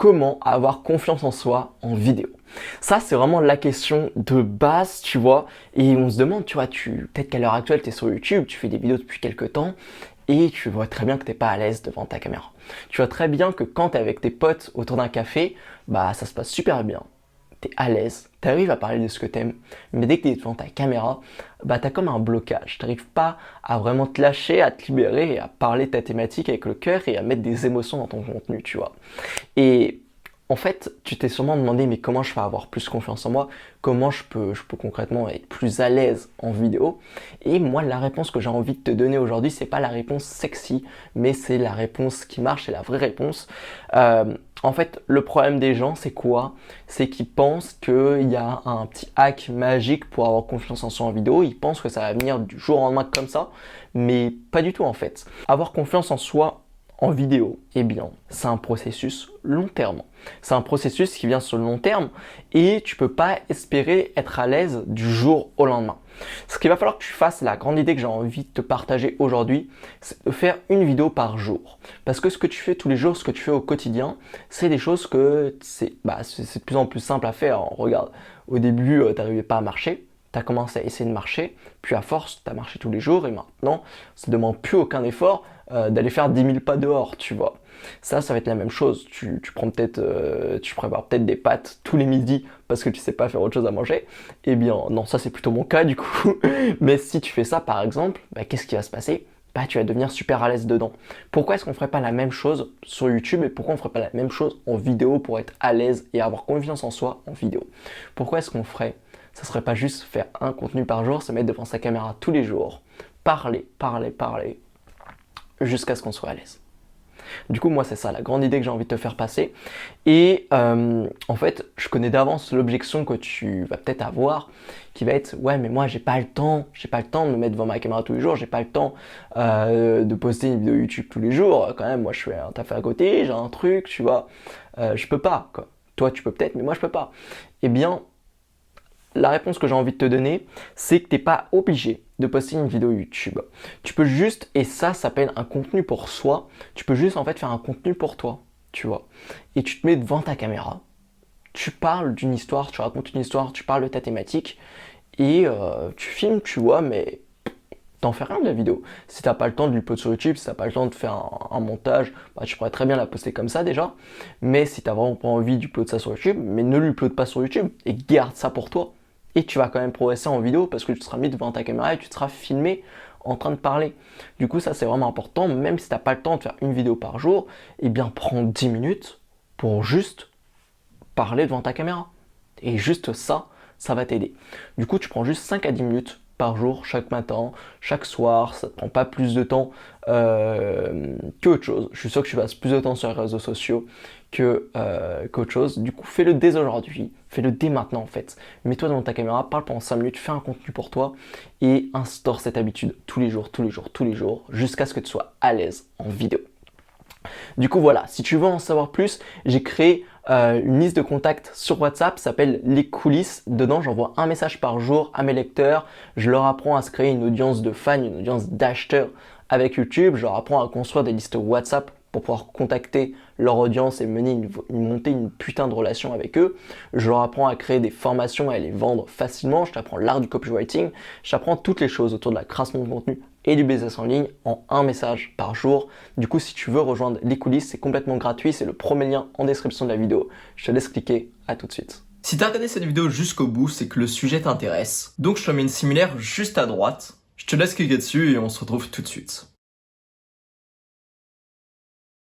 comment avoir confiance en soi en vidéo? Ça, c'est vraiment la question de base, tu vois. Et on se demande, tu vois, peut-être qu'à l'heure actuelle, tu es sur YouTube, tu fais des vidéos depuis quelques temps et tu vois très bien que tu n'es pas à l'aise devant ta caméra. Tu vois très bien que quand tu es avec tes potes autour d'un café, bah ça se passe super bien. Tu es à l'aise, tu arrives à parler de ce que tu aimes, mais dès que tu es devant ta caméra, bah tu as comme un blocage. Tu n'arrives pas à vraiment te lâcher, à te libérer et à parler de ta thématique avec le cœur et à mettre des émotions dans ton contenu, tu vois. Et en fait, tu t'es sûrement demandé, mais comment je fais avoir plus confiance en moi? Comment je peux concrètement être plus à l'aise en vidéo? Et moi, la réponse que j'ai envie de te donner aujourd'hui, c'est pas la réponse sexy, mais c'est la réponse qui marche, c'est la vraie réponse. En fait, le problème des gens, c'est quoi? C'est qu'ils pensent qu'il y a un petit hack magique pour avoir confiance en soi en vidéo. Ils pensent que ça va venir du jour au lendemain comme ça, mais pas du tout en fait. Avoir confiance en soi en vidéo, eh bien, c'est un processus long terme. C'est un processus qui vient sur le long terme et tu peux pas espérer être à l'aise du jour au lendemain. Ce qu'il va falloir que tu fasses, la grande idée que j'ai envie de te partager aujourd'hui, c'est de faire une vidéo par jour. Parce que ce que tu fais tous les jours, ce que tu fais au quotidien, c'est des choses que c'est de plus en plus simple à faire. Regarde, au début, tu n'arrivais pas à marcher. Tu as commencé à essayer de marcher, puis à force, tu as marché tous les jours et maintenant, ça ne demande plus aucun effort d'aller faire 10 000 pas dehors, tu vois. Ça va être la même chose. Tu prépares peut-être des pâtes tous les midis parce que tu sais pas faire autre chose à manger. Eh bien, non, ça c'est plutôt mon cas du coup. Mais si tu fais ça par exemple, bah, qu'est-ce qui va se passer? Bah, tu vas devenir super à l'aise dedans. Pourquoi est-ce qu'on ferait pas la même chose sur YouTube et pourquoi on ferait pas la même chose en vidéo pour être à l'aise et avoir confiance en soi en vidéo? Pourquoi est-ce qu'on ferait ça serait pas juste faire un contenu par jour, se mettre devant sa caméra tous les jours, parler, jusqu'à ce qu'on soit à l'aise. Du coup, moi, c'est ça la grande idée que j'ai envie de te faire passer. Et en fait, je connais d'avance l'objection que tu vas peut-être avoir, qui va être ouais, mais moi, j'ai pas le temps de me mettre devant ma caméra tous les jours, j'ai pas le temps de poster une vidéo YouTube tous les jours. Quand même, moi, je fais un taf à côté, j'ai un truc, tu vois, je peux pas. Quoi. Toi, tu peux peut-être, mais moi, je peux pas. Eh bien, la réponse que j'ai envie de te donner, c'est que tu n'es pas obligé de poster une vidéo YouTube. Tu peux juste, et ça s'appelle un contenu pour soi, tu peux juste en fait faire un contenu pour toi, tu vois. Et tu te mets devant ta caméra, tu parles d'une histoire, tu racontes une histoire, tu parles de ta thématique, et tu filmes, tu vois, mais t'en fais rien de la vidéo. Si t'as pas le temps de l'upload sur YouTube, si t'as pas le temps de faire un montage, bah, tu pourrais très bien la poster comme ça déjà. Mais si t'as vraiment pas envie d'upload ça sur YouTube, mais ne l'upload pas sur YouTube et garde ça pour toi. Et tu vas quand même progresser en vidéo parce que tu seras mis devant ta caméra et tu seras filmé en train de parler. Du coup, ça c'est vraiment important. Même si t'as pas le temps de faire une vidéo par jour, eh bien prends 10 minutes pour juste parler devant ta caméra. Et juste ça, ça va t'aider. Du coup, tu prends juste 5 à 10 minutes par jour, chaque matin, chaque soir. Ça ne te prend pas plus de temps qu'autre chose. Je suis sûr que tu passes plus de temps sur les réseaux sociaux qu'autre chose. Du coup, fais-le dès aujourd'hui. Fais-le dès maintenant en fait. Mets-toi devant ta caméra, parle pendant 5 minutes, fais un contenu pour toi et instaure cette habitude tous les jours, jusqu'à ce que tu sois à l'aise en vidéo. Du coup voilà, si tu veux en savoir plus, j'ai créé une liste de contacts sur WhatsApp, ça s'appelle Les Coulisses. Dedans, j'envoie un message par jour à mes lecteurs. Je leur apprends à se créer une audience de fans, une audience d'acheteurs avec YouTube. Je leur apprends à construire des listes WhatsApp pour pouvoir contacter leur audience et monter une putain de relation avec eux. Je leur apprends à créer des formations et à les vendre facilement. Je t'apprends l'art du copywriting. Je t'apprends toutes les choses autour de la création de contenu et du business en ligne en un message par jour. Du coup, si tu veux rejoindre les coulisses, c'est complètement gratuit. C'est le premier lien en description de la vidéo. Je te laisse cliquer. À tout de suite. Si t'as regardé cette vidéo jusqu'au bout, c'est que le sujet t'intéresse. Donc je te mets une similaire juste à droite. Je te laisse cliquer dessus et on se retrouve tout de suite.